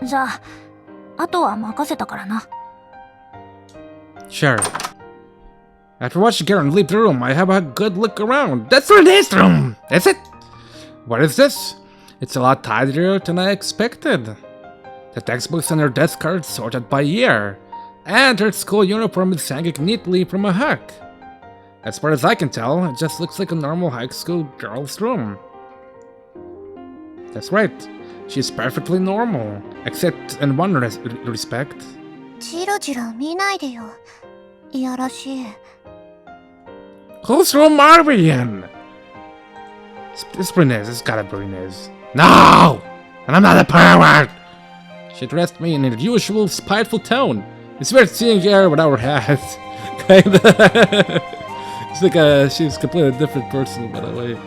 じゃあ、あとは任せたからな。Sure. After watching Garen leave the room, I have a good look around. That's Rinne's room! Is it? What is this? It's a lot tidier than I expected. The textbooks and her desk are sorted by year, and her school uniform is hanging neatly from a hook. As far as I can tell, it just looks like a normal high school girl's room. That's right. She's perfectly normal, except in one respect. チロチロ見ないでよ。いやらしい。 Whose room are we in? It's Rinne's. It's gotta be Rinne's. No! And I'm not a pervert! She addressed me in her usual spiteful tone. It's weird seeing her without her hat. Kinda. It's like she's a completely different person, by the way.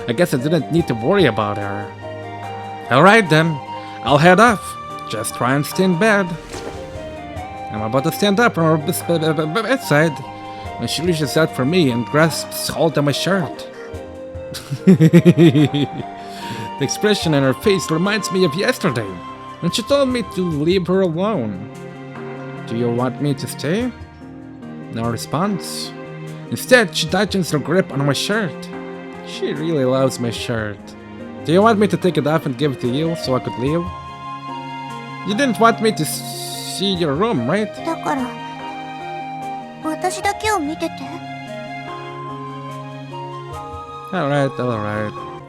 I guess I didn't need to worry about her. Alright then, I'll head off. Just try and stay in bed. I'm about to stand up from her bedside when she reaches out for me and grasps hold of my shirt. The expression on her face reminds me of yesterday, when she told me to leave her alone. Do you want me to stay? No response. Instead, she tightens her grip on my shirt. She really loves my shirt. Do you want me to take it off and give it to you so I could leave? You didn't want me to see your room, right? だから、私だけを見てて。Alright.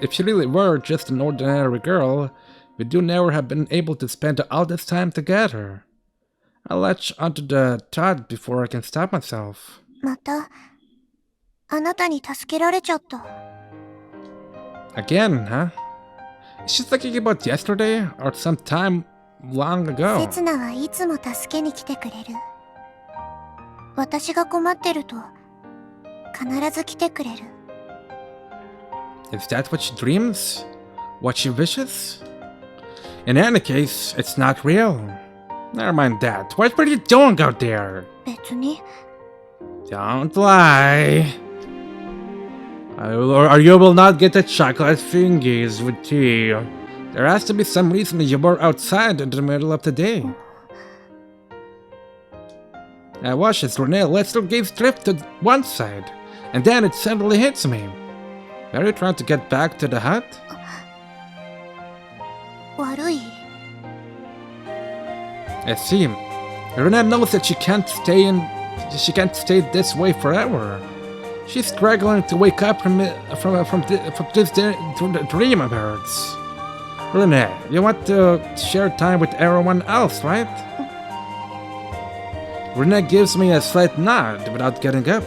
If she really were just an ordinary girl, we do never have been able to spend all this time together. I'll latch onto the thought before I can stop myself. また、あなたに助けられちゃった。Again, huh? Is she thinking about yesterday or some time long ago? セツナはいつも助けに来てくれる。私が困ってると、必ず来てくれる。Is that what she dreams? What she wishes? In any case, it's not real. Never mind that. What were you doing out there? 別に。Don't lie. Or you will not get the chocolate fingies with tea. There has to be some reason you were outside in the middle of the day. I watch as Rinne lets her gaze drift to one side, and then it suddenly hits me. Are you trying to get back to the hut? 悪い。I see. Rinne knows that she can't stay this way forever. She's struggling to wake up from this dream of hers. Rinne, you want to share time with everyone else, right? Rinne gives me a slight nod without getting up.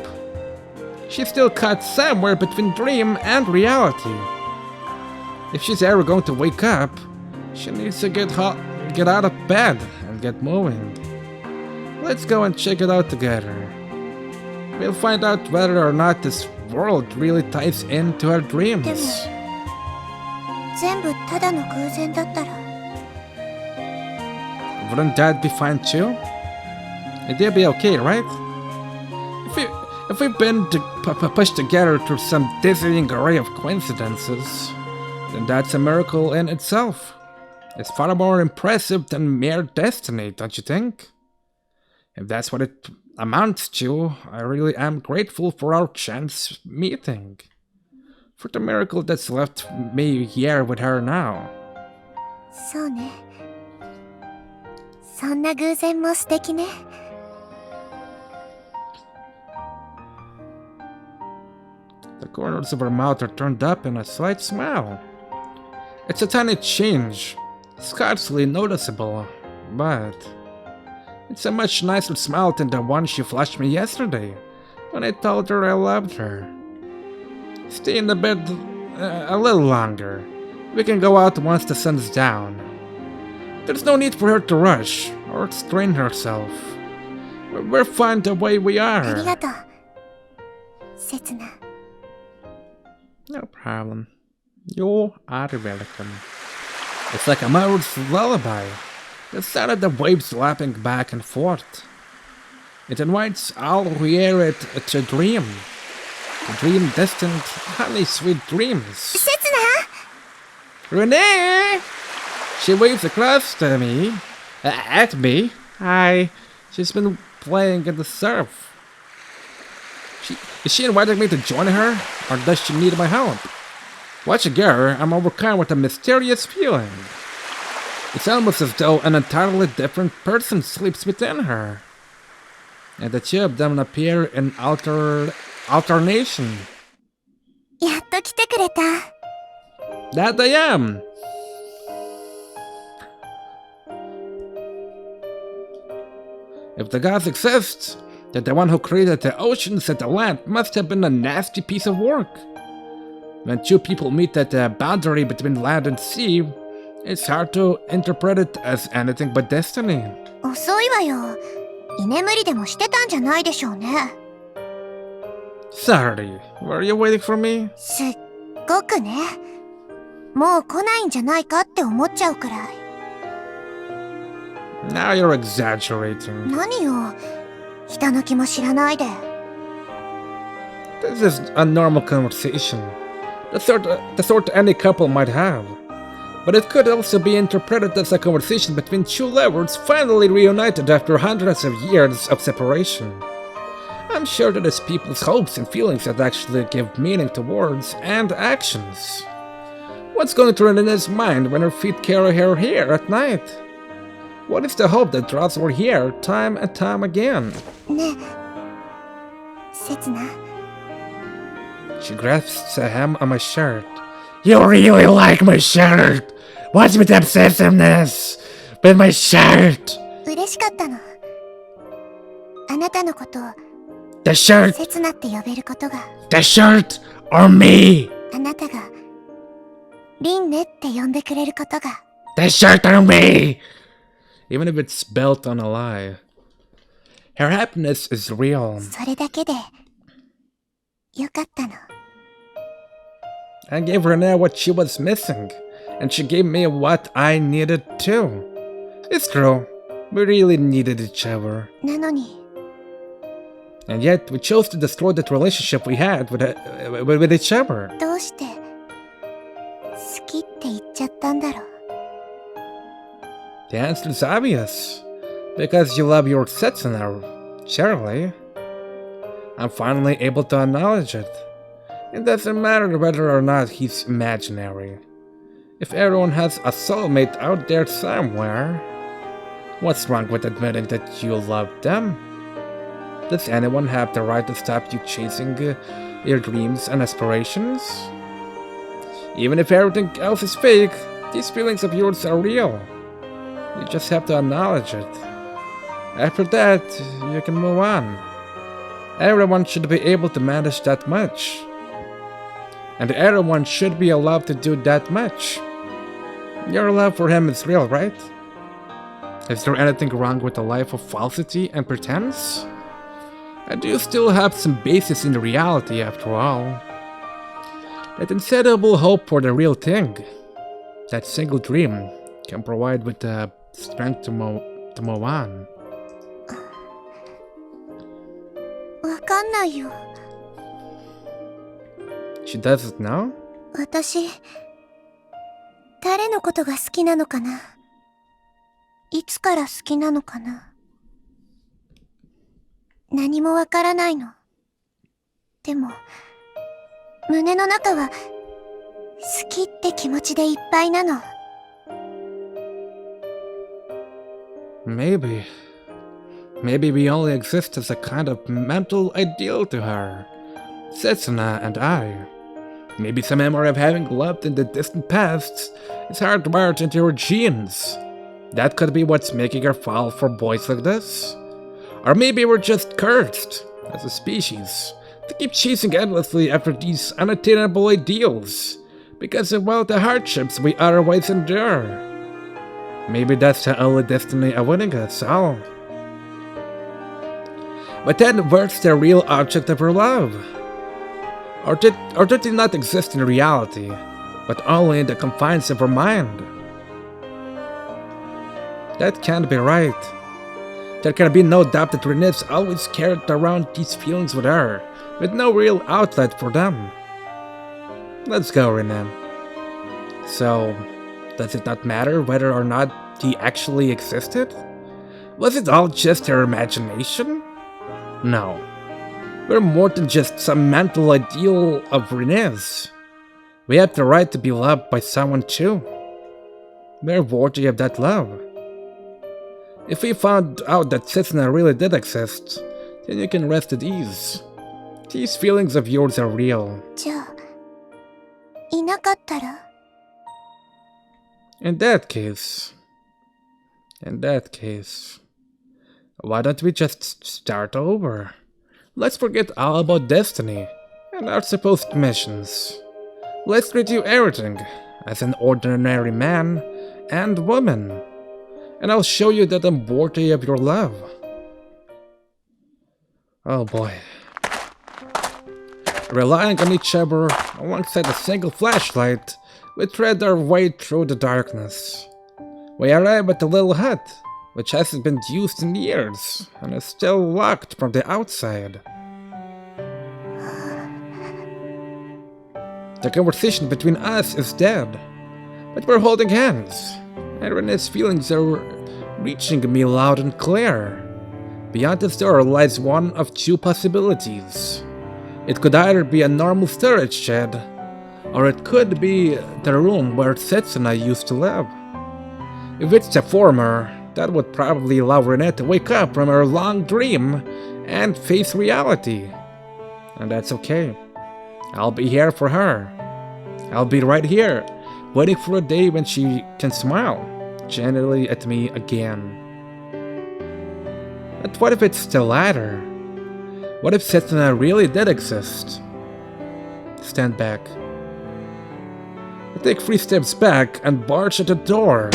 She's still caught somewhere between dream and reality. If she's ever going to wake up, she needs to get out of bed and get moving. Let's go and check it out together. We'll find out whether or not this world really ties into her dreams. でも、全部ただの偶然だったら。Wouldn't that be fine too? It'd be okay, right? If we've been pushed together through some dizzying array of coincidences, then that's a miracle in itself. It's far more impressive than mere destiny, don't you think? If that's what it amounts to, I really am grateful for our chance meeting. For the miracle that's left me here with her now. そうね。そんな偶然も素敵ね。The corners of her mouth are turned up in a slight smile. It's a tiny change, scarcely noticeable, but it's a much nicer smile than the one she flashed me yesterday when I told her I loved her. Stay in the bed a little longer. We can go out once the sun's down. There's no need for her to rush or strain herself. We're fine the way we あ are. りがとう。セツナ。No problem. You are welcome. It's like a mother's lullaby. The sound of the waves lapping back and forth. It invites all who hear it to dream. To dream distant, honey sweet dreams. セツナ Rinne! She waves across to me, At me? She's been playing in the surf. Is she inviting me to join her? Or does she need my help? Watching her, I'm overcome with a mysterious feeling. It's almost as though an entirely different person sleeps within her. And the two of them appear in alternation. やっと来てくれた。 That I am! If the gods exist, then the one who created the oceans and the land must have been a nasty piece of work. When two people meet at the boundary between land and sea, it's hard to interpret it as anything but destiny. 遅いわよ。居眠りでもしてたんじゃないでしょうね。 Sorry, were you waiting for me? すっごくね。もう来ないんじゃないかって思っちゃうくらい。 Now you're exaggerating. 何よ。人の気も知らないで。 This is a normal conversation. The sort any couple might have. But it could also be interpreted as a conversation between two lovers finally reunited after hundreds of years of separation. I'm sure that it's people's hopes and feelings that actually give meaning to words and actions. What's going through Rinne's mind when her feet carry her here at night? What is the hope that draws her here time and time again? ねえ。せつな。 She grasps a hem on my shirt. You really like my shirt? What's with the obsessiveness with my shirt? 嬉しかったの。あなたのことを The shirt, せつなって呼べることが。 the shirt, or me? あなたがリンネって呼んでくれることが。 The shirt or me? Even if it's built on a lie. Her happiness is real. それだけでよかったの。 I gave Rinne what she was missing, and she gave me what I needed too. It's true, we really needed each other. なのに And yet, we chose to destroy that relationship we had with each other. どうして好きって言っちゃったんだろう。 The answer is obvious. Because you love your Setsuna, surely. I'm finally able to acknowledge it. It doesn't matter whether or not he's imaginary. If everyone has a soulmate out there somewhere, what's wrong with admitting that you love them? Does anyone have the right to stop you chasing your dreams and aspirations? Even if everything else is fake, these feelings of yours are real. You just have to acknowledge it. After that, you can move on. Everyone should be able to manage that much. And everyone should be allowed to do that much. Your love for him is real, right? Is there anything wrong with a life of falsity and pretense? I do still have some basis in reality after all. That insatiable hope for the real thing, that single dream, can provide with the strength to move on. わかんないよ。 She doesn't know? 私誰のことが好きなのかな。いつから好きなのかな。何もわからないの。でも胸の中は好きって気持ちでいっぱいなの。 Maybe we only exist as a kind of mental ideal to her. Setsuna and I. Maybe some memory of having loved in the distant past is hardwired into her genes. That could be what's making her fall for boys like this. Or maybe we're just cursed, as a species, to keep chasing endlessly after these unattainable ideals, because of all the hardships we otherwise endure. Maybe that's the only destiny awaiting us all. But then where's the real object of her love? Or did it not exist in reality, but only in the confines of her mind? That can't be right. There can be no doubt that Rinne's always carried around these feelings with her, with no real outlet for them. Let's go, Rinne. So, does it not matter whether or not he actually existed? Was it all just her imagination? No. We're more than just some mental ideal of Rinne's. We have the right to be loved by someone too. We're worthy of that love. If we found out that Setsuna really did exist, then you can rest at ease. These feelings of yours are real. じゃあ、いなかったら In that case, why don't we just start over? Let's forget all about destiny and our supposed missions. Let's review everything as an ordinary man and woman, and I'll show you that I'm worthy of your love. Oh boy. Relying on each other alongside a single flashlight, we thread our way through the darkness. We arrive at the little hut, which hasn't been used in years and is still locked from the outside. The conversation between us is dead, but we're holding hands, and Rinne's feelings are reaching me loud and clear. Beyond this door lies one of two possibilities. It could either be a normal storage shed, or it could be the room where Setsuna used to live. If it's the former, that would probably allow Rinne to wake up from her long dream and face reality. And that's okay. I'll be here for her. I'll be right here, waiting for a day when she can smile gently at me again. But what if it's the latter? What if Setsuna really did exist? Stand back. I take 3 steps back and barge at the door.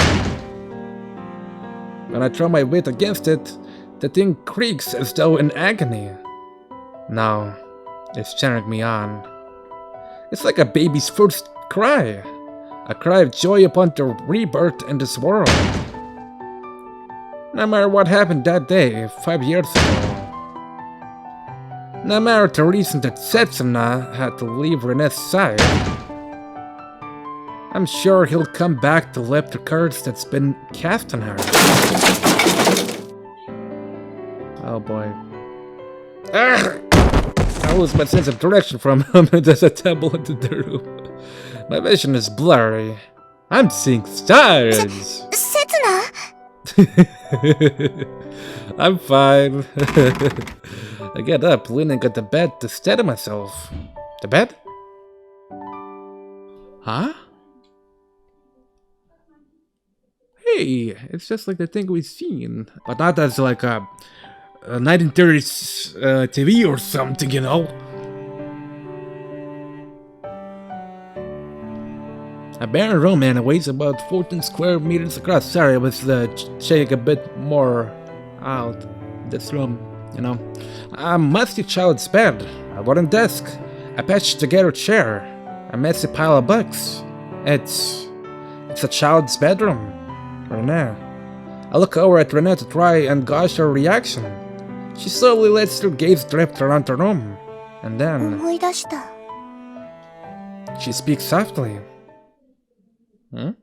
When I throw my weight against it, the thing creaks as though in agony. Now, it's cheering me on. It's like a baby's first cry. A cry of joy upon the rebirth in this world. No matter what happened that day, 5 years ago. No matter the reason that Setsuna had to leave Rinne's side, I'm sure he'll come back to lift the curse that's been cast on her. Oh boy. I lose my sense of direction from him as I tumble into the room. My vision is blurry. I'm seeing stars! Setsuna! I'm fine. I get up, leaning at the bed to steady myself. The bed? Huh? Hey, it's just like the thing we've seen, but not as like a 1930s TV or something, you know? A barren room and it weighs about 14 square meters across. Sorry, I was checking a bit more out this room, you know. A musty child's bed, a wooden desk, a patched together chair, a messy pile of books. It's a child's bedroom. Rinne. I look over at Rinne to try and gauge her reaction. She slowly lets her gaze drift around the room, and then 思い出した。 she speaks softly. Hmm?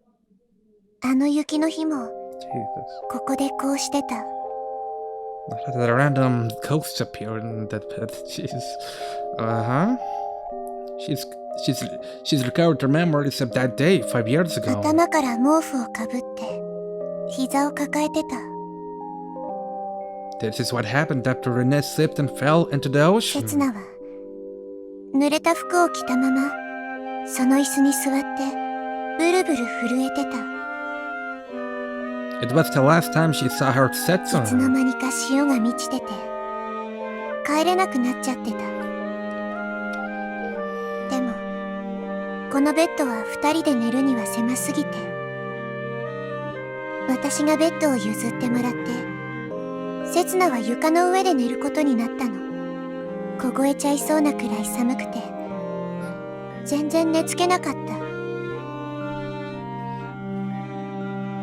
あの雪の日も Jesus. ここでこうしてた。 The random ghosts appear in that bed. Jeez. Uh-huh. She's recovered her memories of that day 5 years ago. 頭から毛布をかぶって膝を抱えてた。 This is what happened after Rinne slipped and fell into the ocean. 刹那は濡れた服を着たままその椅子に座ってブルブル震えてた。 It was the last time she saw her いつの Setsuna. 間にか潮が満ちてて帰れなくなっちゃってた。でもこのベッドは2人で寝るには狭すぎて私がベッドを譲ってもらって刹那は床の上で寝ることになったの。凍えちゃいそうなくらい寒くて全然寝つけなかった。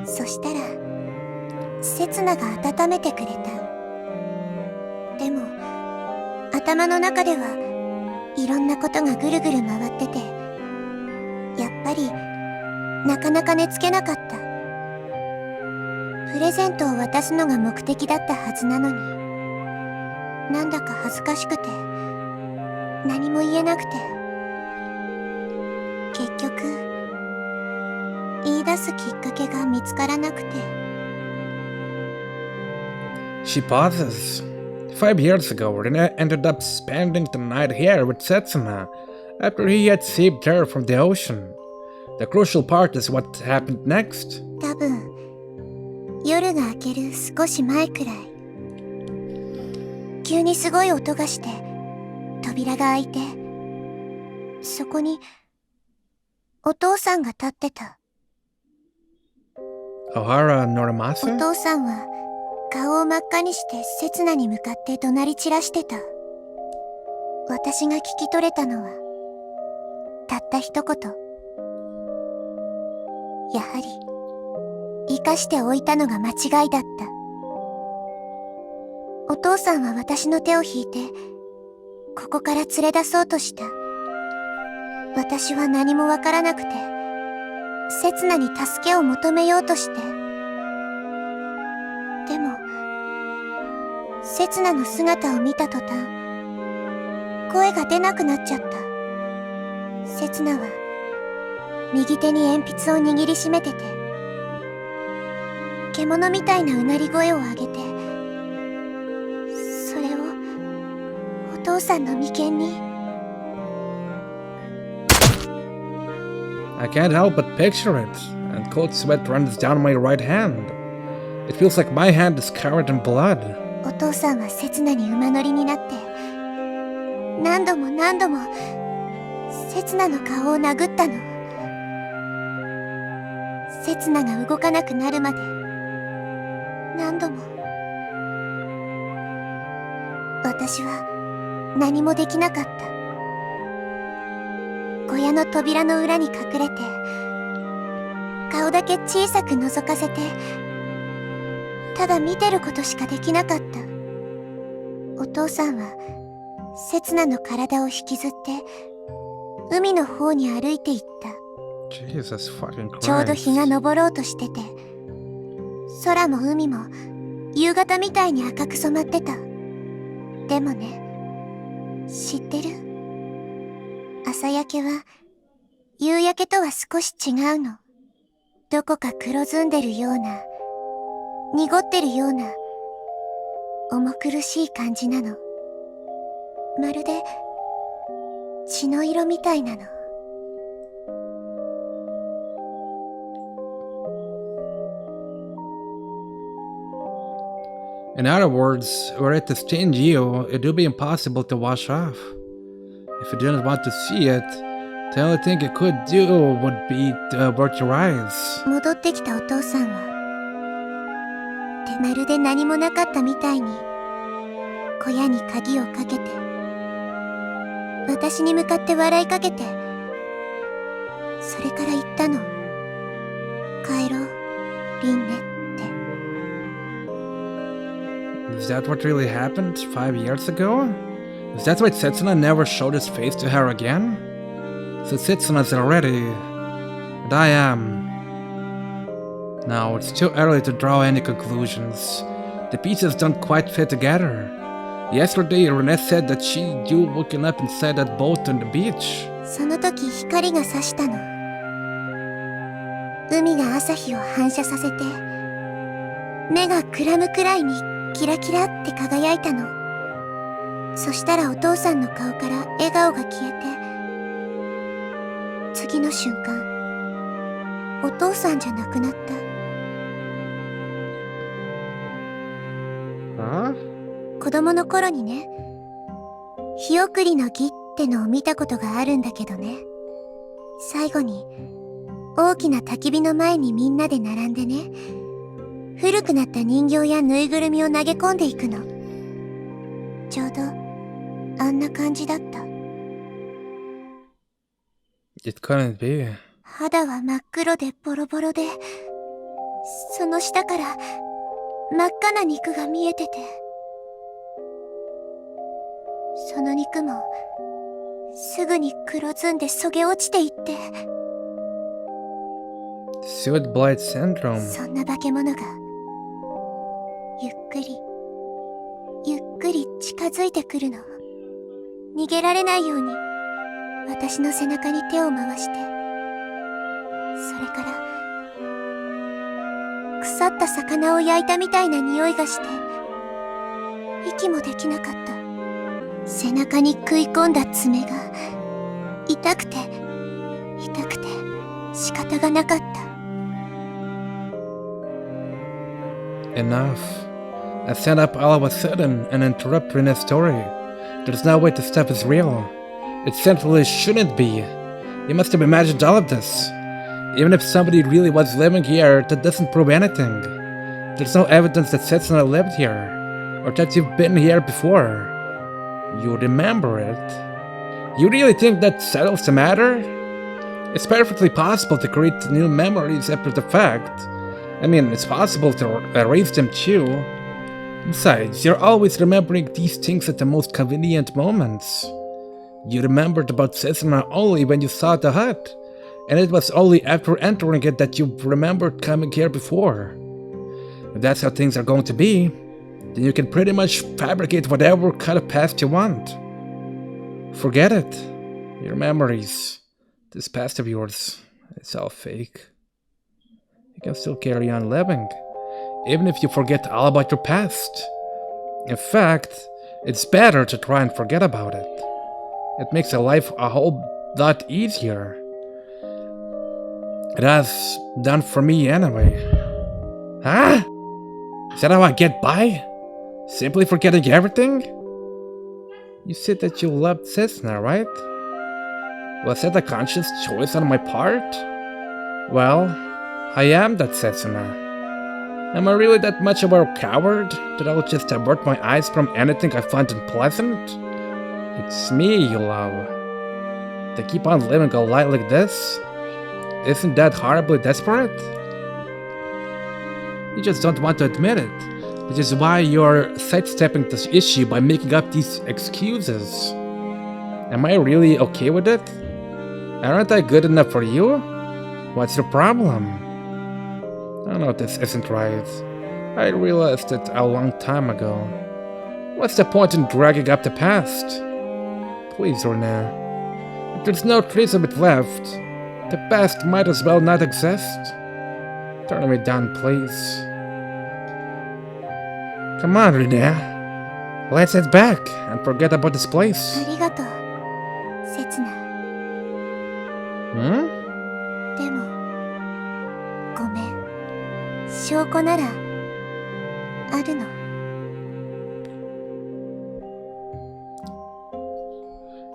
そしたら刹那が温めてくれた。でも頭の中ではいろんなことがぐるぐる回っててやっぱりなかなか寝つけなかった。プレゼントを渡すのが目的だったはずなのに、なんだか恥ずかしくて何も言えなくて、結局言い出すきっかけが見つからなくて。 She pauses. 5 years ago, Rinne ended up spending the night here with Setsuna after he had saved her from the ocean. The crucial part is what happened next. 多分夜が明ける少し前くらい、急にすごい音がして扉が開いて、そこにお父さんが立ってた。 Ohara お Norimasa? 父さんは顔を真っ赤にして刹那に向かって怒鳴り散らしてた。私が聞き取れたのはたった一言。やはり生かしておいたのが間違いだった。お父さんは私の手を引いてここから連れ出そうとした。私は何もわからなくて刹那に助けを求めようとして、でも刹那の姿を見た途端声が出なくなっちゃった。刹那は右手に鉛筆を握りしめてて、獣みたいなうなり声を上げて、それをお父さんの眉間に。 I can't help but picture it, and cold sweat runs down my right hand. It feels like my hand is covered in blood. お父さんは刹那に馬乗りになって、何度も何度も刹那の顔を殴ったの。刹那が動かなくなるまで何度も。私は何もできなかった。小屋の扉の裏に隠れて顔だけ小さく覗かせて、ただ見てることしかできなかった。お父さんは刹那の体を引きずって海の方に歩いて行った。 Jesus fucking Christ. ちょうど日が昇ろうとしてて、空も海も夕方みたいに赤く染まってた。でもね、知ってる？朝焼けは夕焼けとは少し違うの。どこか黒ずんでるような、濁ってるような重苦しい感じなの。まるで血の色みたいなの。 In other words, were it to stain you, it would be impossible to wash off. If you didn't want to see it, the only thing you could do would be to avert your eyes. 戻ってきたお父さんはまるで何もなかったみたいに小屋に鍵をかけて、私に向かって笑いかけて、それから言ったの。帰ろう、リンネって。 Is that what really happened 5 years ago? Is that why Setsuna never showed his face to her again? So Setsuna's already... and I am... No, it's too early to draw any conclusions. The pieces don't quite fit together. Yesterday, Rinne said that she'd you waking up inside that boat on the beach. その時光が差したの。海が朝日を反射させて、目がくらむくらいにキラキラって輝いたの。そしたらお父さんの顔から笑顔が消えて、次の瞬間、お父さんじゃなくなった。子供の頃にね、日送りの儀ってのを見たことがあるんだけどね。最後に大きな焚き火の前にみんなで並んでね、古くなった人形やぬいぐるみを投げ込んでいくの。ちょうどあんな感じだった。 It couldn't be. 肌は真っ黒でボロボロで、その下から真っ赤な肉が見えてて、その肉もすぐに黒ずんでそげ落ちていって、 Suit Blight Syndrome. そんな化け物がゆっくりゆっくり近づいてくるの。逃げられないように私の背中に手を回して、それから腐った魚を焼いたみたいな匂いがして息もできなかった。背中に食い込んだ爪が痛くて仕方がなかった。 Enough. I stand up all of a sudden and interrupt Rinne's story. There's no way this stuff is real. It simply shouldn't be. You must have imagined all of this. Even if somebody really was living here, that doesn't prove anything. There's no evidence that Setsuna lived here, or that you've been here before. You remember it. You really think that settles the matter? It's perfectly possible to create new memories after the fact. I mean, it's possible to erase them too. Besides, you're always remembering these things at the most convenient moments. You remembered about Setsuna only when you saw the hut, and it was only after entering it that you remembered coming here before. If that's how things are going to be, then you can pretty much fabricate whatever kind of past you want. Forget it. Your memories. This past of yours, it's all fake. You can still carry on living, even if you forget all about your past. In fact, it's better to try and forget about it. It makes your life a whole lot easier. It has done for me anyway. Huh? Is that how I get by? Simply forgetting everything? You said that you loved Setsuna, right? Was that a conscious choice on my part? Well, I am that Setsuna. Am I really that much of a coward that I'll just avert my eyes from anything I find unpleasant? It's me you love. To keep on living a lie like this? Isn't that horribly desperate? You just don't want to admit it, which is why you're sidestepping this issue by making up these excuses. Am I really okay with it? Aren't I good enough for you? What's your problem? I know this isn't right. I realized it a long time ago. What's the point in dragging up the past? Please, Rinne. If there's no trace of it left, the past might as well not exist. Turn me down, please. Come on, Rinne. Let's head back and forget about this place. ありがとう、セツナ。Hmm? でも、ごめん。証拠なら、あるの。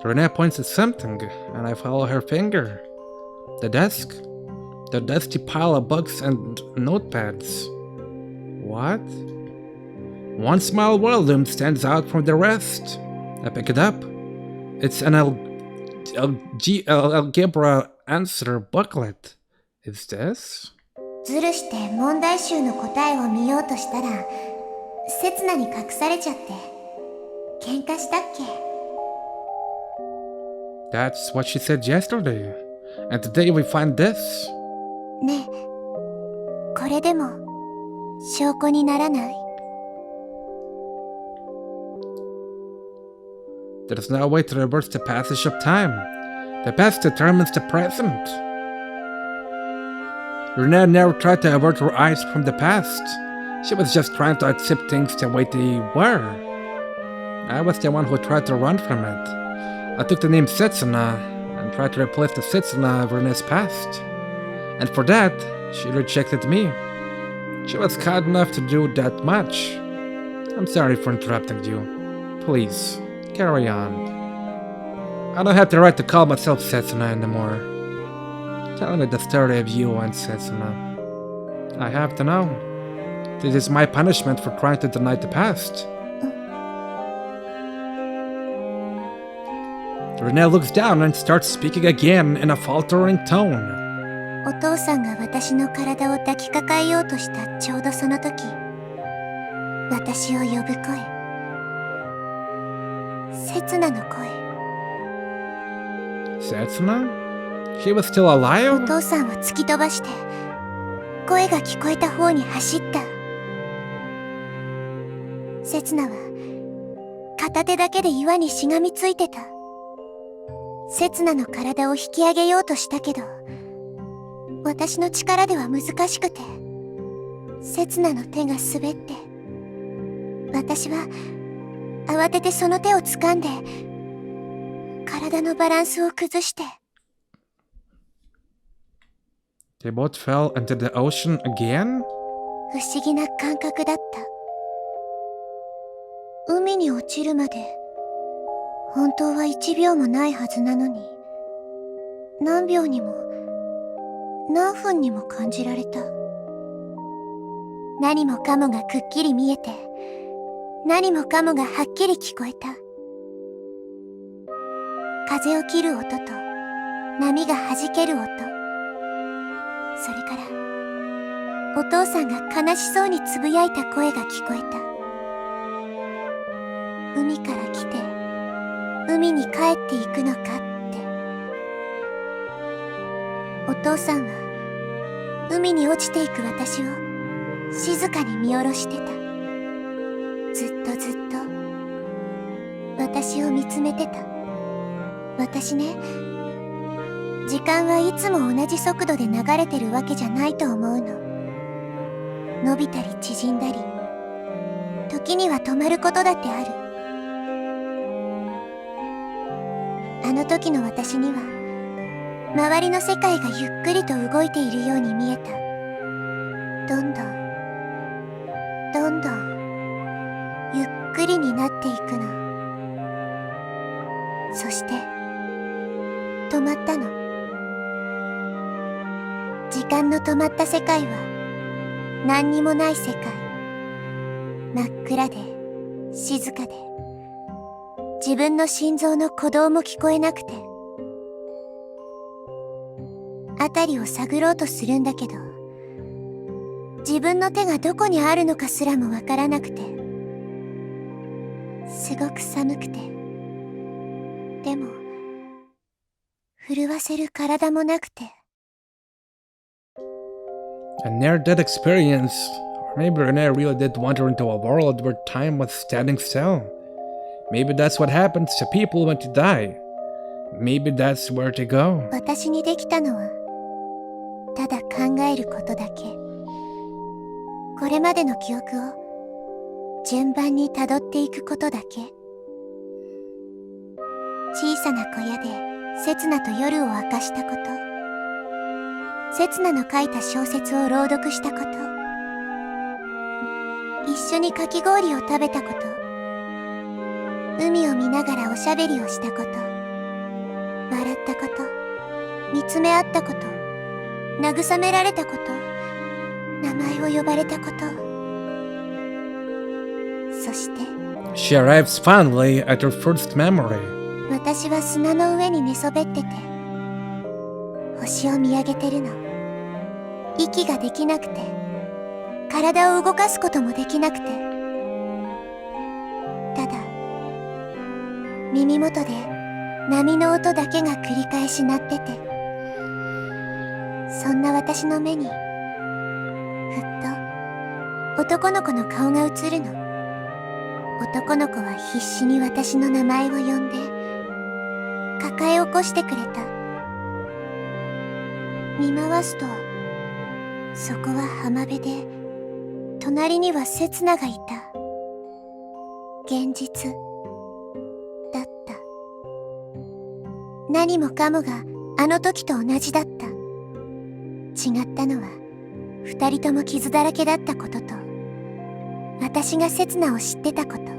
Rinne points at something, and I follow her finger. The desk. The dusty pile of books and notepads. What? One small volume stands out from the rest. I pick it up. It's an algebra answer booklet. Is this? ずるして問題集の答えを見ようとしたら、セツナに隠されちゃって。喧嘩したっけ？ That's what she said yesterday. And today we find this. ねえ、これでも証拠にならない？ There's no way to reverse the passage of time. The past determines the present. Rinne never tried to avert her eyes from the past. She was just trying to accept things the way they were. I was the one who tried to run from it. I took the name Setsuna and tried to replace the Setsuna of Rinne's past. And for that, she rejected me. She was kind enough to do that much. I'm sorry for interrupting you. Please, carry on. I don't have the right to call myself Setsuna anymore. Tell me the story of you and Setsuna. I have to know. This is my punishment for trying to deny the past. Rinne looks down and starts speaking again in a faltering tone. お父さんが私の体を抱きかかえようとしたちょうどその時、私を呼ぶ声。セツナの声。Setsuna? She was still お alive? 父さんを突き飛ばして、声が聞こえた方に走った。セツナは片手だけで岩にしがみついてた。セツナの体を引き上げようとしたけど、私の力では難しくて、セツナの手が滑って、私は慌ててその手を掴んで、体のバランスを崩して。They both fell into the ocean again? 不思議な感覚だった。海に落ちるまで、本当は1秒もないはずなのに、何秒にも、何分にも感じられた。何もかもがくっきり見えて、何もかもがはっきり聞こえた。風を切る音と、波が弾ける音。それから、お父さんが悲しそうにつぶやいた声が聞こえた。海から来て、海に帰っていくのかって。お父さんは、海に落ちていく私を、静かに見下ろしてた。ずっとずっと、私を見つめてた。私ね、時間はいつも同じ速度で流れてるわけじゃないと思うの。伸びたり縮んだり、時には止まることだってある。あの時の私には、周りの世界がゆっくりと動いているように見えた。どんどん、どんどん、ゆっくりになっていくの。そして、止まったの。時間の止まった世界は、何にもない世界。真っ暗で、静かで、自分の心臓の鼓動も聞こえなくて、辺りを探ろうとするんだけど、自分の手がどこにあるのかすらもわからなくて、すごく寒くて、でも、震わせる体もなくて。A near-death experience. Or maybe Rinne really did wander into a world where time was standing still. Maybe that's what happens to people when they die. Maybe that's where to go. 私にできたのは、ただ考えることだけ。これまでの記憶を順番に辿っていくことだけ。小さな小屋でセツナと夜を明かしたこと。セツナの書いた小説を朗読したこと。一緒にかき氷を食べたこと。海を見ながらおしゃべりをしたこと。笑ったこと。見つめ合ったこと。慰められたこと。名前を呼ばれたこと。そして、She arrives finally at her first memory. 私は砂の上に寝そべってて、星を見上げてるの。息ができなくて、体を動かすこともできなくて、ただ、耳元で波の音だけが繰り返し鳴ってて、そんな私の目に、ふっと男の子の顔が映るの。男の子は必死に私の名前を呼んで、抱え起こしてくれた。見回すと、そこは浜辺で、隣にはセツナがいた。現実だった。何もかもがあの時と同じだった。違ったのは、二人とも傷だらけだったことと、私がセツナを知ってたこと。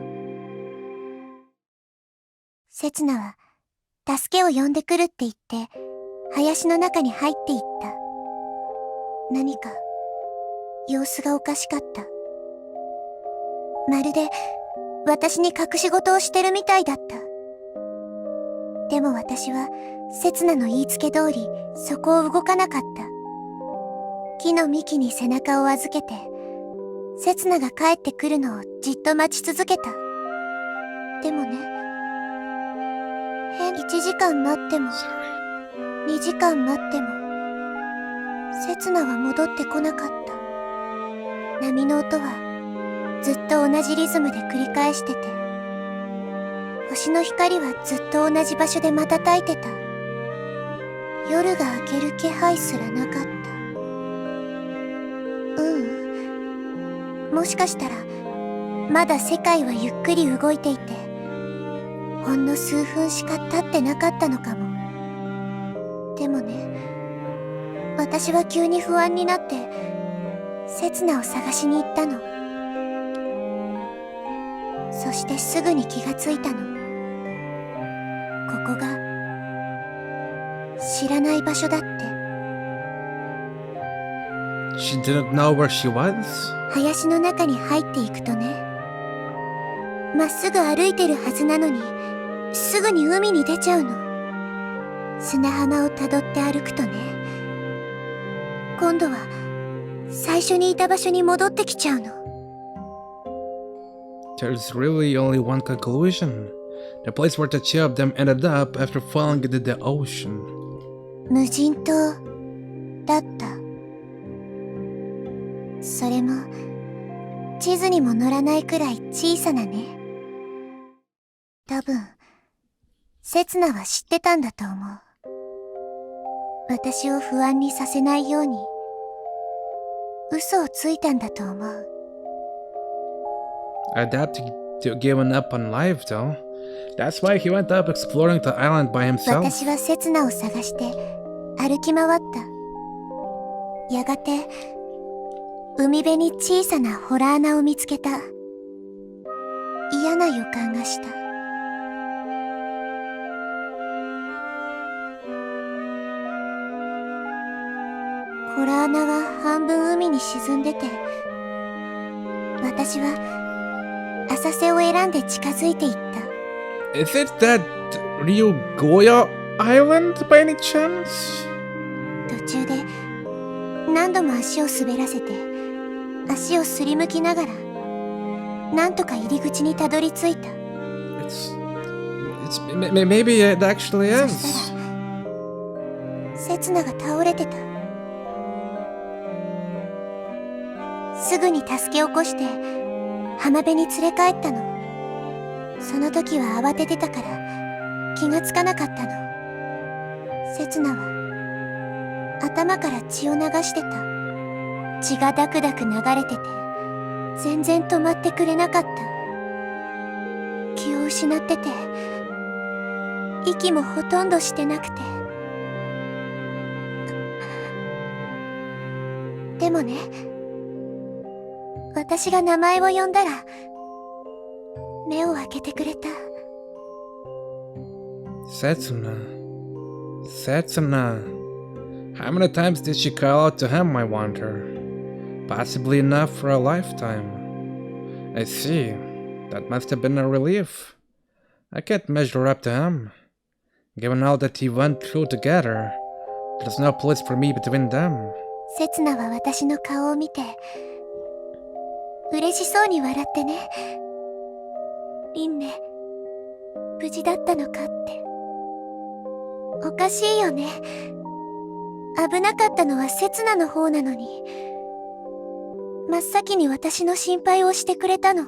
セツナは、助けを呼んでくるって言って、林の中に入っていった。何か、様子がおかしかった。まるで、私に隠し事をしてるみたいだった。でも私は、セツナの言いつけ通り、そこを動かなかった。木の幹に背中を預けて、セツナが帰ってくるのをじっと待ち続けた。でもね、1時間待っても、2時間待っても、セツナは戻ってこなかった。波の音はずっと同じリズムで繰り返してて、星の光はずっと同じ場所で瞬いてた。夜が明ける気配すらなかった。もしかしたらまだ世界はゆっくり動いていて、ほんの数分しか経ってなかったのかも。でもね、私は急に不安になってセツナを探しに行ったの。そしてすぐに気がついたの。ここが知らない場所だって。 She didn't know where she was? 林の中に入っていくとね、まっすぐ歩いてるはずなのにすぐに海に出ちゃうの。砂浜をたどって歩くとね、今度は最初にいた場所に戻ってきちゃうの。 There's really only one conclusion. The place where the two of them ended up after falling into the ocean. 無人島だった。それも地図にも載らないくらい小さなね。多分セツナは知ってたんだと思う。私を不安にさせないように嘘をついたんだと思う。 I doubt to given up on life though. That's why he went up exploring the island by himself. 私はセツナを探して歩き回った。やがて海辺に小さな洞穴を見つけた。嫌な予感がした。洞穴は半分海に沈んでて、私は浅瀬を選んで近づいていった。 Is it that Ryugoya Island by any chance? 途中で何度も足を滑らせて、足をすりむきながらなんとか入り口にたどり着いた。 Maybe it actually そ is. したらセツナが倒れてた。すぐに助け起こして浜辺に連れ帰ったの。その時は慌ててたから気がつかなかったの。セツナは頭から血を流してた。血がダクダク流れてて全然止まってくれなかった。気を失ってて息もほとんどしてなくて。でもね、私が名前を呼んだら目を開けてくれた。 Setsuna. How many times did she call out to him, I wonder? Possibly enough for a lifetime. I see. That must have been a relief. I can't measure up to him. Given all that he went through together, there's no place for me between them. セツナは私の顔を見て嬉しそうに笑ってね。リンネ、無事だったのかって。おかしいよね。危なかったのはセツナの方なのに、真っ先に私の心配をしてくれたの。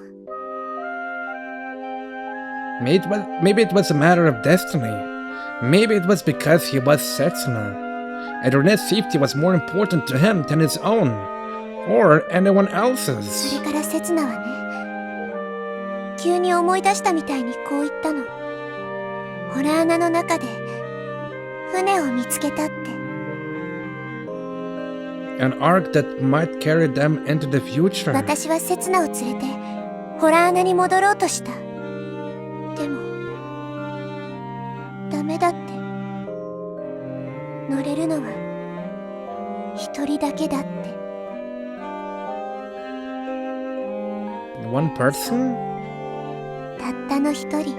Maybe it was a matter of destiny. Maybe it was because he was Setsuna, and Rinne's safety was more important to him than his own, or anyone そ else's. れからセツナはね、急に思い出したみたいにこう言ったの。洞穴の中で船を見つけたって。 An arc that might carry them into the future. 私はセツナを連れて洞穴に戻ろうとした。でもダメだって。乗れるのは一人だけだって。 One person? たったの一人。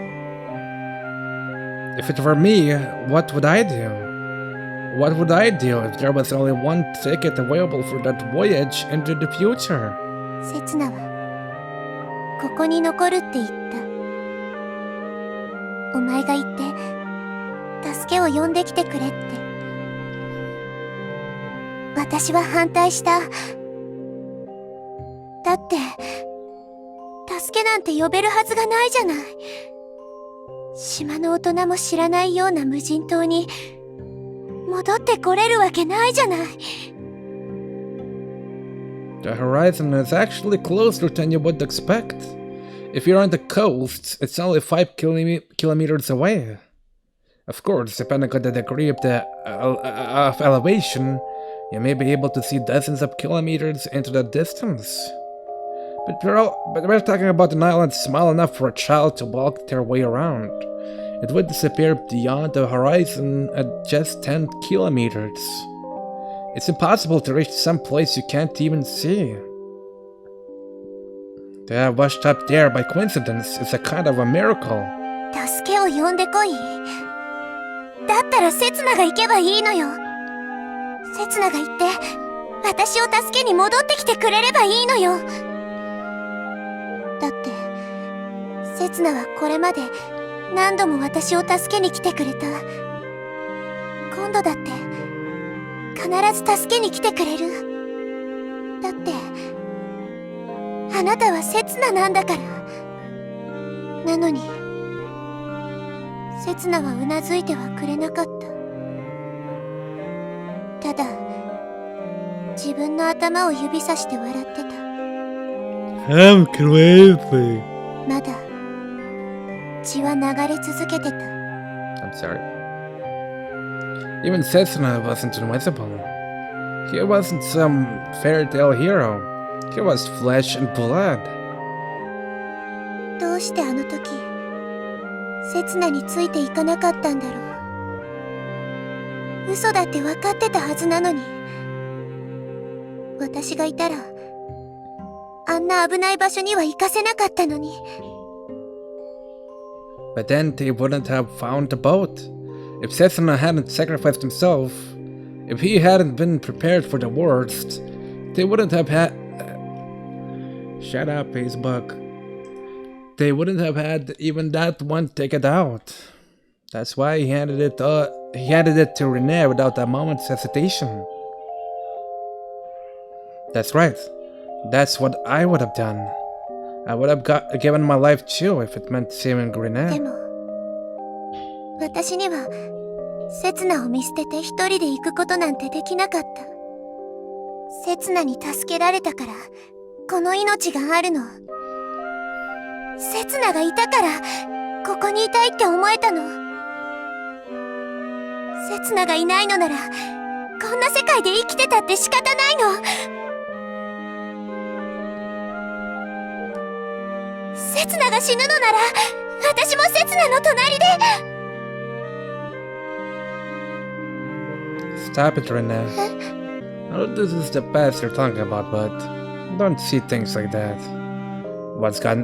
If it were me, what would I do? What would I do if there was only one ticket available for that voyage into the future? セツナはここに残るって言った。お前が行って助けを呼んできてくれって。私は反対した。だって助けなんて呼べるはずがないじゃない。島の大人も知らないような無人島に戻ってこれるわけないじゃない。The horizon is actually closer than you would expect. If you're on the coast, it's only 5 kilometers away. Of course, depending on the degree of of elevation, you may be able to see dozens of kilometers into the distance. But we're talking about an island small enough for a child to walk their way around. It would disappear beyond the horizon at just 10 kilometers. It's impossible to reach some place you can't even see. To have washed up there by coincidence is a kind of a miracle. 助けを呼んでこい。だったらセツナが行けばいいのよ。セツナが行って私を助けに戻ってきてくれればいいのよ。だってセツナはこれまで何度も私を助けに来てくれた。今度だって必ず助けに来てくれる。だってあなたはセツナなんだから。なのにセツナはうなずいてはくれなかった。ただ自分の頭を指さして笑ってた。I'm crazy. まだ血は流れ続けてた。 I'm sorry. Even Setsuna wasn't invisible. He wasn't some fairy tale hero. He was flesh and blood. どうしてあの時セツナについていかなかったんだろう。嘘だって分かってたはずなのに。私がいたらあんな危ない場所には行かせなかったのに。 But then they wouldn't have found the boat. If Setsuna hadn't sacrificed himself, if he hadn't been prepared for the worst, they wouldn't have had... Shut up, Facebook. They wouldn't have had even that one ticket out. That's why he handed it to Rinne without a moment's hesitation. That's right. That's what I would have done. I would have given my life too if it meant saving で Rinne. も私にはセツナを見捨てて一人で行くことなんてできなかった。セツナに助けられたからこの命があるの。セツナがいたからここにいたいって思えたの。セツナがいないのならこんな世界で生きてたって仕方ないの。セツナが死ぬのなら私もセツナの隣で。 Stop it, Rinne. I know this is the past you're talking about, but don't see things like that. What's got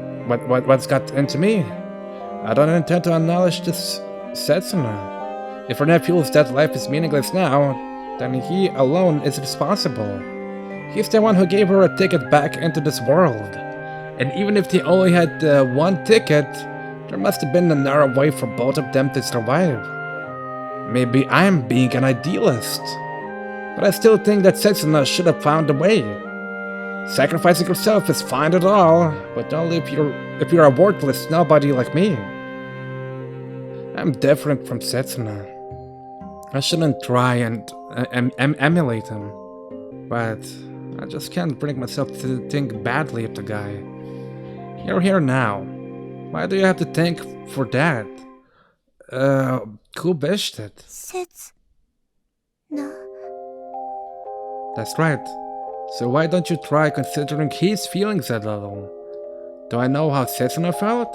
into me? I don't intend to acknowledge this Setsuna. If Rinne feels that life is meaningless now, then he alone is responsible. He's the one who gave her a ticket back into this world. And even if they only had one ticket, there must have been a narrow way for both of them to survive. Maybe I'm being an idealist, but I still think that Setsuna should have found a way. Sacrificing yourself is fine at all, but only if you're a worthless nobody like me. I'm different from Setsuna. I shouldn't try and emulate him, but I just can't bring myself to think badly of the guy. You're here now. Why do you have to thank for that? Who wished it? セツナ。 That's right. So why don't you try considering his feelings a little? Do I know how Setsuna felt?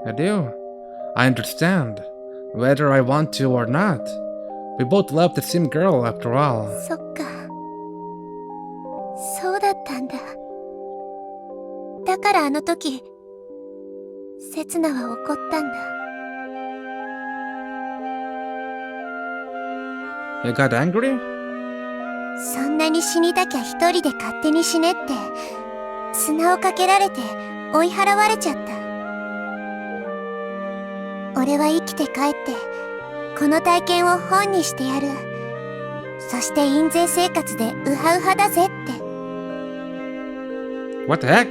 I do. I understand, whether I want to or not. We both love the same girl after all. そっか。そうだったんだ。だからあの時セツナは怒ったんだ。 You got angry? そんなに死にたきゃ一人で勝手に死ねって砂をかけられて追い払われちゃった。俺は生きて帰ってこの体験を本にしてやる。そして印税生活でウハウハだぜって。 What the heck?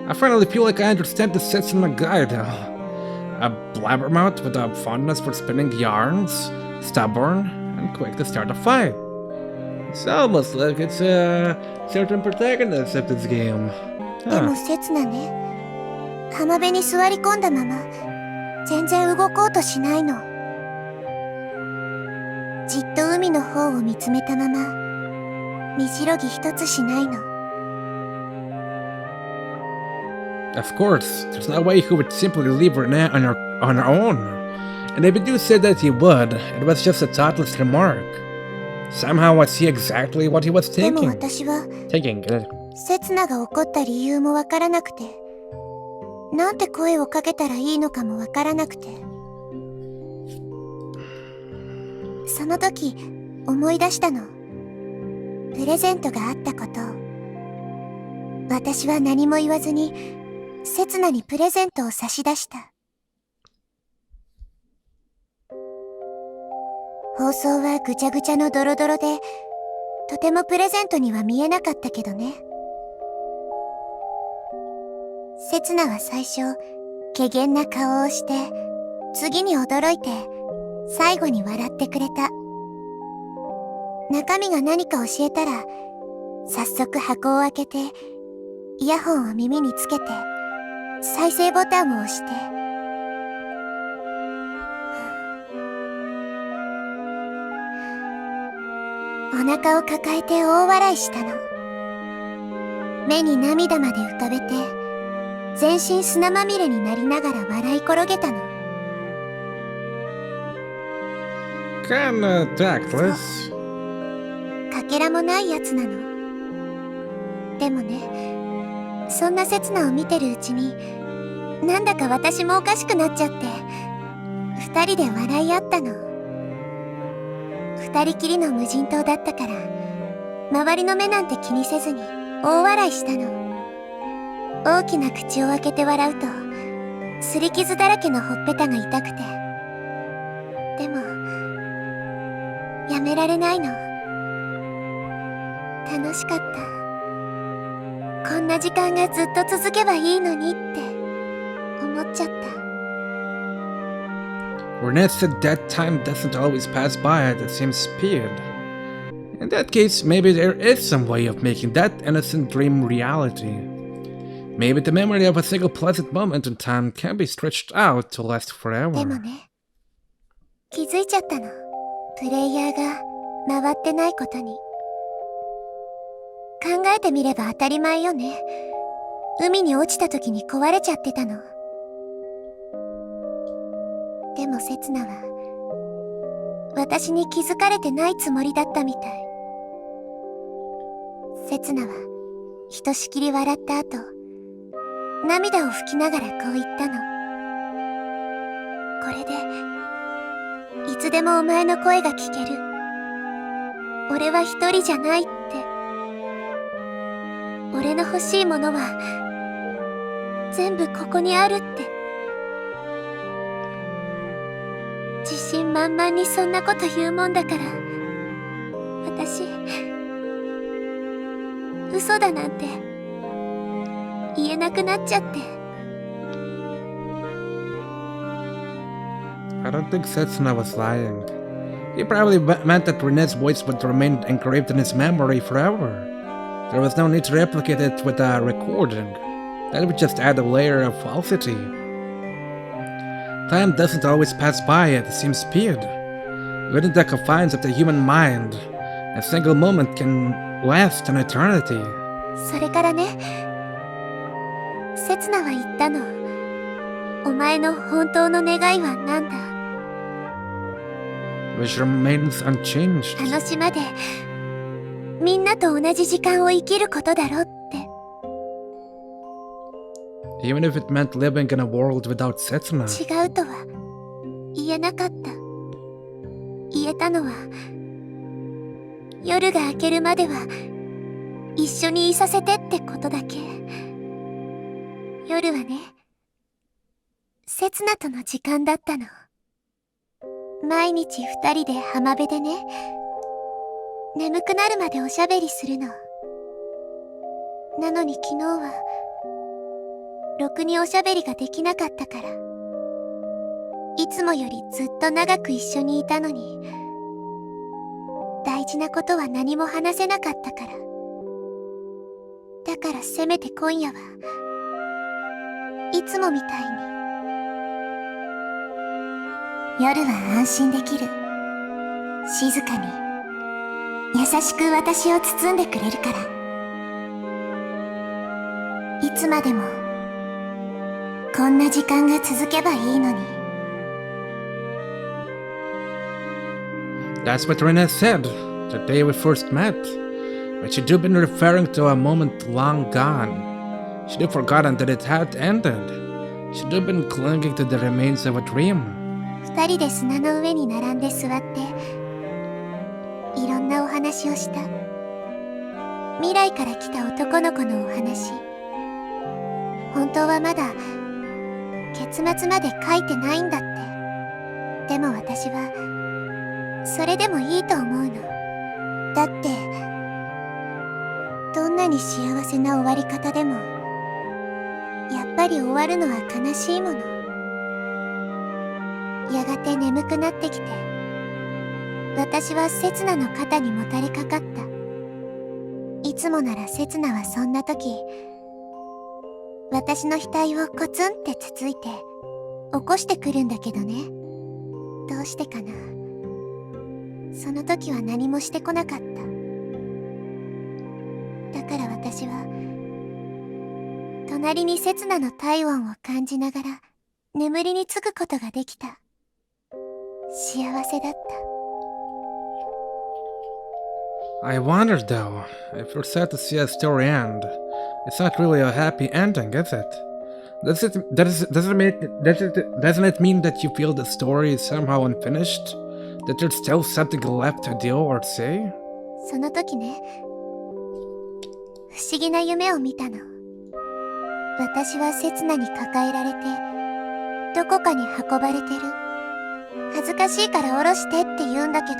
I finally feel like I understand the Setsuna guide. A blabbermouth with a fondness for spinning yarns, stubborn, and quick to start a fight. It's almost like it's a certain protagonist of this game. でもセツナね、浜辺に座り込んだまま全然動こうとしないの。じっと海の方を見つめたまま身しろぎ一つしないの。Of course, there's no way he would simply leave Rinne on her own. And if Edu said that he would, it was just a thoughtless remark. Somehow I see exactly what he was でも thinking. 私は Thinking. セツナが怒った理由もわからなくて、なんて声をかけたらいいのかもわからなくて、その時思い出したの。プレゼントがあったことを。私は何も言わずにセツナにプレゼントを差し出した。包装はぐちゃぐちゃのドロドロで、とてもプレゼントには見えなかったけどね。セツナは最初、怪訝な顔をして、次に驚いて、最後に笑ってくれた。中身が何か教えたら、早速箱を開けて、イヤホンを耳につけて、再生ボタンを押して、お腹を抱えて大笑いしたの。目に涙まで浮かべて、全身砂まみれになりながら笑い転げたの。Kinda tactless. かけらもないやつなの。でもね、そんな刹那を見てるうちに、なんだか私もおかしくなっちゃって、二人で笑い合ったの。二人きりの無人島だったから、周りの目なんて気にせずに大笑いしたの。大きな口を開けて笑うと、擦り傷だらけのほっぺたが痛くて。でも、やめられないの。楽しかった。こんな時間がずっと続けばいいのにって思っちゃった。Rinne said that time doesn't always pass by at the same speed. In that case, maybe there is some way of making that innocent dream reality. Maybe the memory of a single pleasant moment in time can be stretched out to last でも forever. ね、気づいちゃったの。プレイヤーが回ってないことに。考えてみれば当たり前よね。海に落ちた時に壊れちゃってたの。でもセツナは私に気づかれてないつもりだったみたい。セツナはひとしきり笑った後、涙を拭きながらこう言ったの。これでいつでもお前の声が聞ける。俺は一人じゃないって。俺の欲しいものは全部ここにあるって。自信満々にそんなこと言うもんだから、私嘘だなんて言えなくなっちゃって。I don't think Setsuna was lying. He probably meant that Rinne's voice would remain engraved in his memory forever. There was no need to replicate it with a recording. That would just add a layer of falsity. Time doesn't always pass by at the same speed. Within the confines of the human mind, a single moment can last an eternity. それからね、セツナは言ったの。お前の本当の願いは何だ？ Which remains unchanged. あの島でみんなと同じ時間を生きることだろって。Even if it meant living in a world without Setsuna. 違うとは言えなかった。言えたのは、夜が明けるまでは一緒にいさせてってことだけ。夜はね、セツナとの時間だったの。毎日二人で浜辺でね、眠くなるまでおしゃべりするの。なのに昨日はろくにおしゃべりができなかったから。いつもよりずっと長く一緒にいたのに、大事なことは何も話せなかったから。だからせめて今夜はいつもみたいに。夜は安心できる。静かに優しく私を包んでくれるから。いつまでもこんな時間が続けばいいのに。 That's what Rinne said the day we first met. But she'd been referring to a moment long gone. She'd forgotten that it had ended. She'd been clinging to the remains of a dream. 二人で砂の上に並んで座っていろんなお話をした。未来から来た男の子のお話。本当はまだ結末まで書いてないんだって。でも私はそれでもいいと思うの。だってどんなに幸せな終わり方でもやっぱり終わるのは悲しいもの。やがて眠くなってきて、私はセツナの肩にもたれかかった。いつもならセツナはそんな時、私の額をコツンってつついて起こしてくるんだけどね。どうしてかな。その時は何もしてこなかった。だから私は隣にセツナの体温を感じながら眠りにつくことができた。幸せだった。 I wonder though, if you're sad to see a story end, it's not really a happy ending, is it? Doesn't it mean that you feel the story is somehow unfinished? That there's still something left to do or say? その時ね、不思議な夢を見たの。私はセツナに抱えられてどこかに運ばれてる。恥ずかしいから下ろしてって言うんだけど、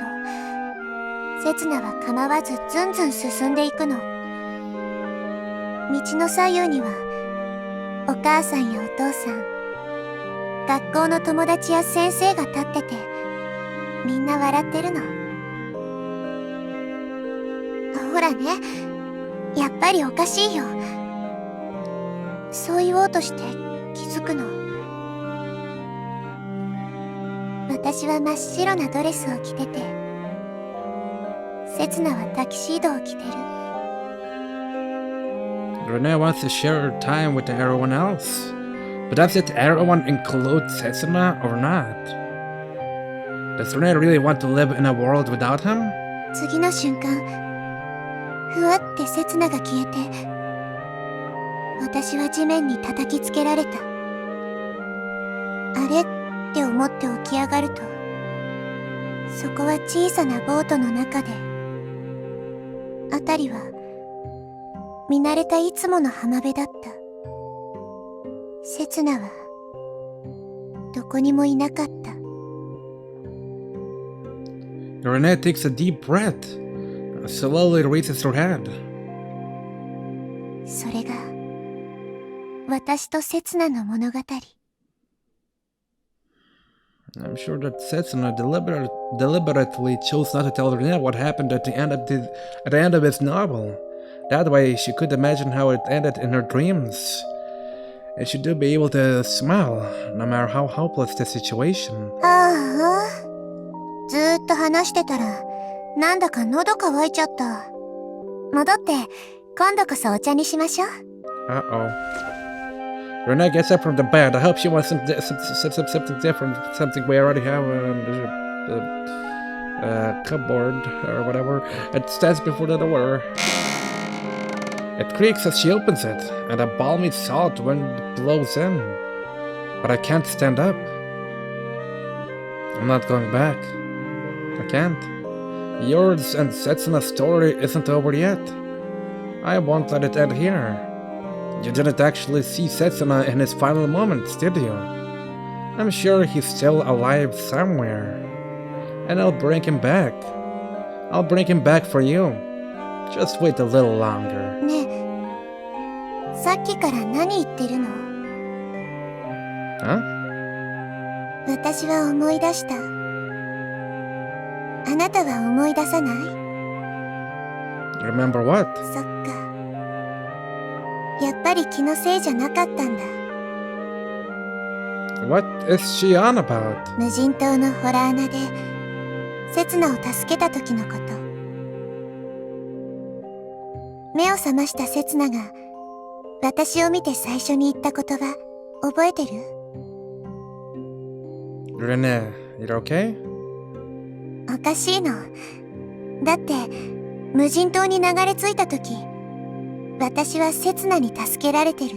セツナは構わずずんずん進んでいくの。道の左右にはお母さんやお父さん、学校の友達や先生が立ってて、みんな笑ってるの。ほらね、やっぱりおかしいよ。そう言おうとして気づくの。私は真っ白なドレスを着てて、セツナはタキシードを着てる。Rinne wants to share her time with everyone else. But does it everyone include Setsuna or not? Does Rinne really want to live in a world without him? 次の瞬間、ふわってセツナが消えて、私は地面に叩きつけられた。あれって思って起き上がると、そこは小さなボートの中で、辺りは見慣れたいつもの浜辺だった。セツナはどこにもいなかった。 Rinne takes a deep breath, slowly raises her head. それが私とセツナの物語。 I'm sure that Setsuna deliberately chose not to tell Rinne what happened at the end of his novel. That way, she could imagine how it ended in her dreams. And she'd be able to smile, no matter how hopeless the situation. ああ、ずーっと話してたらなんだか喉乾いちゃった。戻って今度こそお茶にしましょう。 Uh-oh. Rinne gets up from the bed. I hope she wants something different, something we already have in the cupboard or whatever. It stands before the door. It creaks as she opens it, and a balmy salt wind blows in. But I can't stand up. I'm not going back. I can't. Yours and Setsuna's story isn't over yet. I won't let it end here. You didn't actually see Setsuna in his final moments, did you? I'm sure he's still alive somewhere. And I'll bring him back. I'll bring him back for you. Just wait a little longer. ねえ、さっきから何言ってるの？ Huh? 私は思い出した。あなたは思い出さない？ Remember what? そっか。やっぱり気のせいじゃなかったんだ。What is she on about? 無人島のホラー穴でセツナを助けた時のこと。目を覚ましたセツナが私を見て最初に言った言葉覚えてる？ Rinne, you okay? おかしいの。だって無人島に流れ着いた時私はセツナに助けられてる。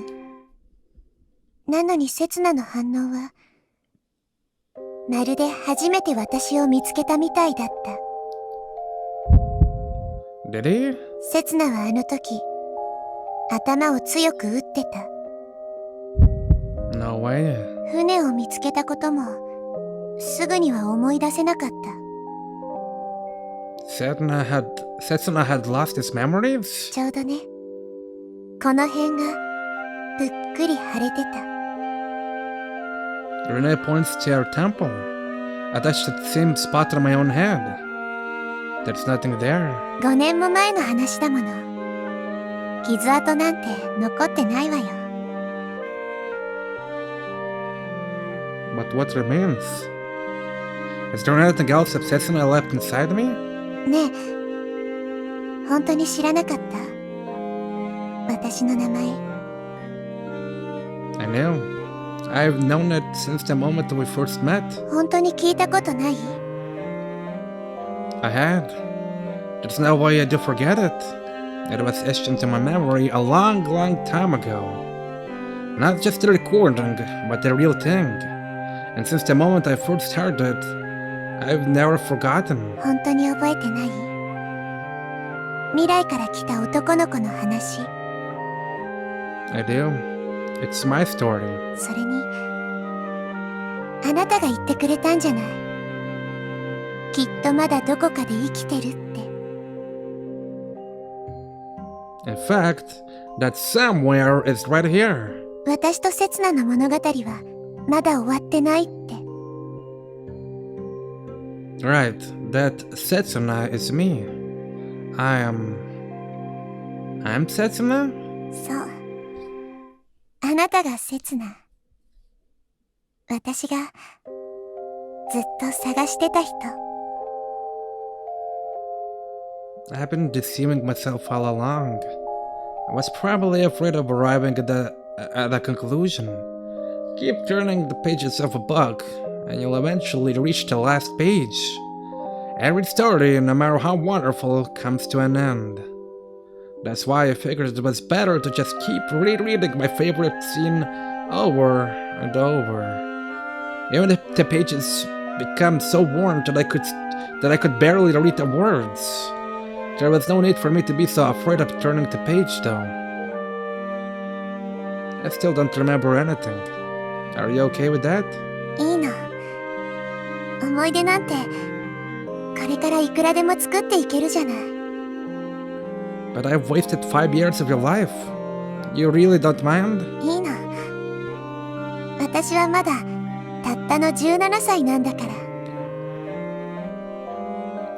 なのにセツナの反応はまるで初めて私を見つけたみたいだった。Did he? セツナはあの時頭を強く打ってた。 No way. 船を見つけたこともすぐには思い出せなかった。 Setsuna had lost his memories? ちょうどね、この辺がぷっくり腫れてた。 Rinne points to her temple. I touched the same spot on my own head. There's nothing there. 5年も前の話だもの。傷跡なんて残ってないわよ。 But what remains? Is there anything else that Setsuna left inside me? ねえ、本当に知らなかった？私の名前。 I know. I've known it since the moment we first met. 本当に聞いたことない？ I had. There's no way I do forget it. It was etched into my memory a long, long time ago. Not just the recording, but the real thing. And since the moment I first heard it, I've never forgotten. 本当に覚えてない？未来から来た男の子の話。 I do. It's my story. それにあなたが言ってくれたんじゃない？きっとまだどこかで生きてるって。 In fact, that somewhere is right here. 私とセツナの物語はまだ終わってないって。 Right, that Setsuna is me. I'm Setsuna? そう。あなたがセツナ。私がずっと探してた人。 I've been deceiving myself all along. I was probably afraid of arriving at a conclusion. Keep turning the pages of a book, and you'll eventually reach the last page. Every story, no matter how wonderful, comes to an end. That's why I figured it was better to just keep rereading my favorite scene over and over. Even if the pages become so worn that I could barely read the words. There was no need for me to be so afraid of turning the page, though. I still don't remember anything. Are you okay with that? いいの。思い出なんてこれからいくらでも作っていけるじゃない。 But I've wasted 5 years of your life. You really don't mind? いいの。私はまだたったの17歳なんだか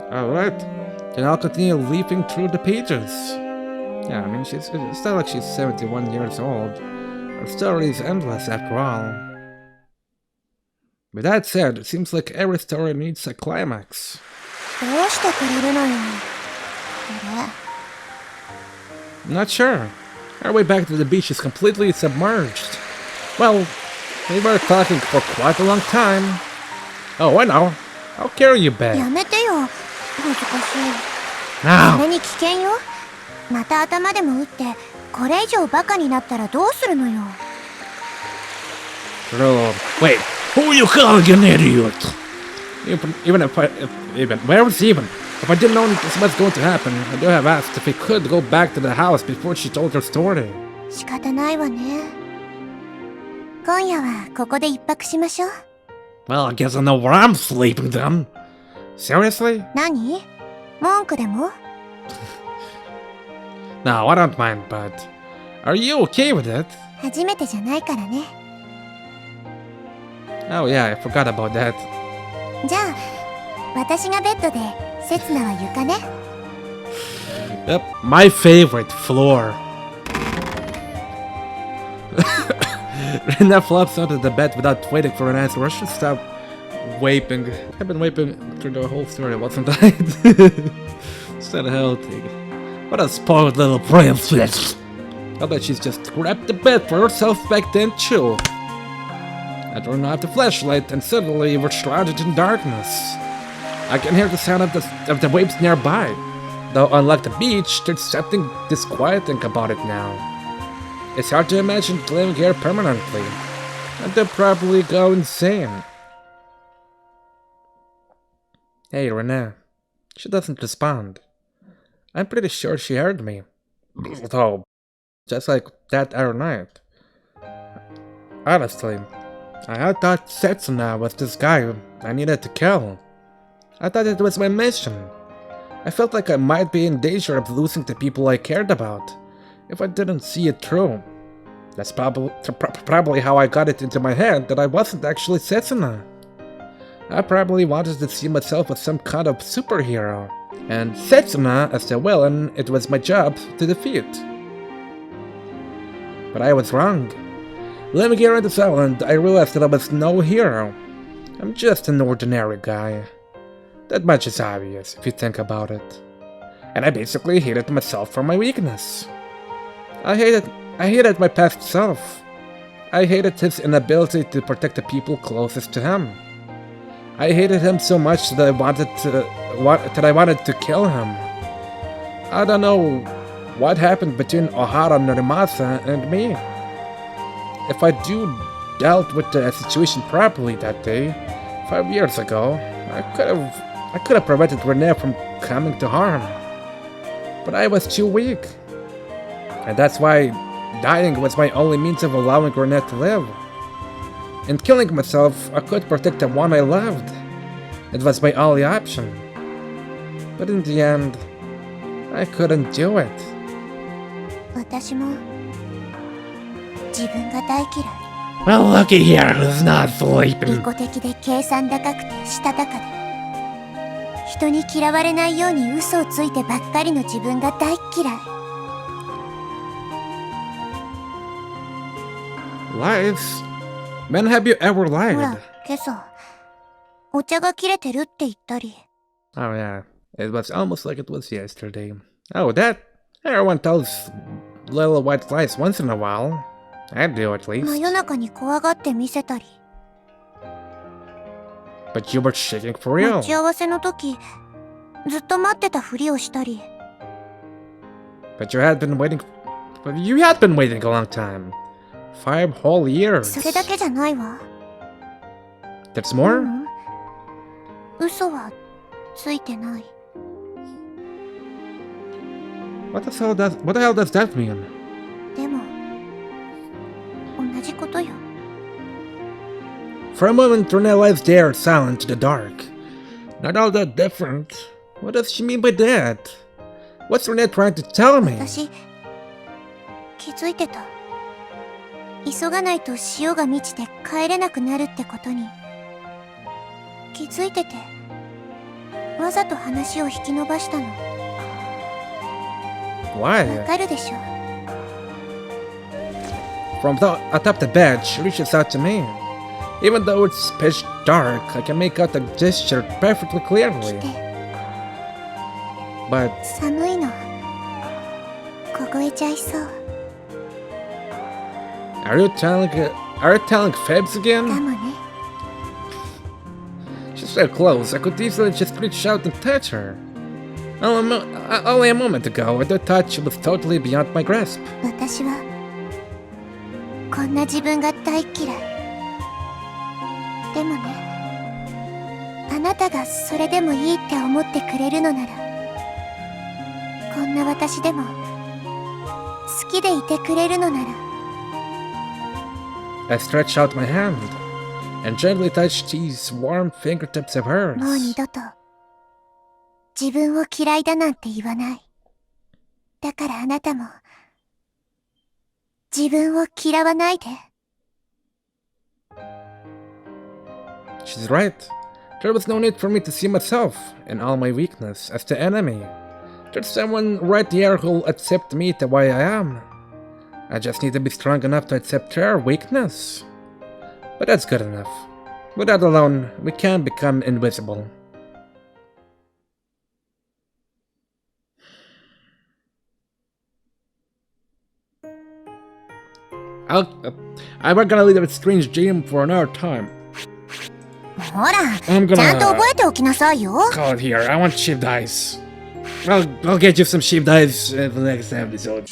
ら。 Alright, then I'll continue leafing through the pages. Yeah, I mean, it's not like she's 71 years old. Her story is endless after all. With that said, it seems like every story needs a climax. どうしてくれるのよ。これ。 I'm not sure. Our way back to the beach is completely submerged. Well, we were talking for quite a long time. Oh, I know. I'll carry you back. やめてよ。恥ずかしい。そ Now! れに危険よ。また頭でも打ってこれ以上バカになったらどうするのよ。 Wait, who are you calling an idiot? Even if I didn't know this was going to happen, I do have asked if we could go back to the house before she told her story. 仕方ないわね。今夜はここで一泊しましょう。 Well, I guess I know where I'm sleeping then. Seriously? 何？文句でも？ No, I don't mind, but are you okay with it? 初めてじゃないからね。Oh yeah, I forgot about that. じゃあ私がベッドでセツナは床ね。 Yep, my favorite floor. Rinne flops onto the bed without waiting for an answer. I should stop waping. I've been waping through the whole story, wasn't I? It's not healthy. What a spoiled little princess. I bet she's just grabbed the bed for herself back then too. I turned off the flashlight and suddenly we're shrouded in darkness. I can hear the sound of the waves nearby. Though unlike the beach, there's something disquieting about it now. It's hard to imagine living here permanently. And they'll probably go insane. Hey, Rinne. She doesn't respond. I'm pretty sure she heard me. Though, just like that other night. Honestly, I thought Setsuna was this guy I needed to kill. I thought it was my mission. I felt like I might be in danger of losing the people I cared about if I didn't see it through. That's probably how I got it into my head that I wasn't actually Setsuna. I probably wanted to see myself as some kind of superhero, and Setsuna as the villain it was my job to defeat. But I was wrong. Living here on this island, I realized that I was no hero. I'm just an ordinary guy. That much is obvious if you think about it. And I basically hated myself for my weakness. I hated my past self. I hated his inability to protect the people closest to him. I hated him so much that I wanted to kill him. I don't know what happened between Ohara Norimasa and me. If I dealt with the situation properly that day, 5 years ago, I could have prevented Rinne from coming to harm. But I was too weak. And that's why dying was my only means of allowing Rinne to live. In killing myself, I could protect the one I loved. It was my only option. But in the end, I couldn't do it. 私も自分が大嫌い。 Well, looky here, who's not 利 sleeping. 己的で計算高くてしたたかで、人に嫌われないように嘘をついてばっかりの自分が大嫌い。 Lies? When have you ever ほ lied? ら、今朝お茶が切れてるって言ったり。 Oh yeah, it was almost like it was yesterday. Oh, that? Everyone tells little white lies once in a while. I do at 真 least. 夜中に怖がって見せたり。 But you were shaking for 待 real. ち合わせの時ずっと待ってたふりをしたり。 But you had been waiting a long time. 5 whole years. それだけじゃないわ。 There's う more? ん、嘘はついてない。 What the hell does that mean? でも同じことよ。 For a moment, Rinne lies there, silent in the dark. Not all that different. What does she mean by that? What's Rinne trying to tell me? 私気づいてた。急がないと潮が満ちて帰れなくなるってことに気づいてて、わざと話を引き伸ばしたの。 Why? わかるでしょ。 From atop the bed, she reaches out to me. Even though it's pitch dark, I can make out the gesture perfectly 来 clearly. て。 But 寒いの。凍えちゃいそう。 are you telling fibs か again? もね。 She's so close, I could easily just reach out and touch her. Only a moment ago, I thought she was totally beyond my grasp. 私はこんな自分が大嫌い。でもね、あなたがそれでもいいって思ってくれるのなら、こんな私でも好きでいてくれるのなら。 I stretch out my hand and gently touch these warm fingertips of hers. もう二度と自分を嫌いだなんて言わない。だからあなたも自分を嫌わないで。She's right. There was no need for me to see myself and all my weakness as the enemy. There's someone right here who'll accept me the way I am. I just need to be strong enough to accept her weakness. But that's good enough. With that alone, we can become invisible. We're gonna leave that strange dream for another time. ほら、 I'm ちゃんと gonna 覚えておきなさいよ。 call it here. I want sheep dice. I'll get you some sheep dice in the next episode.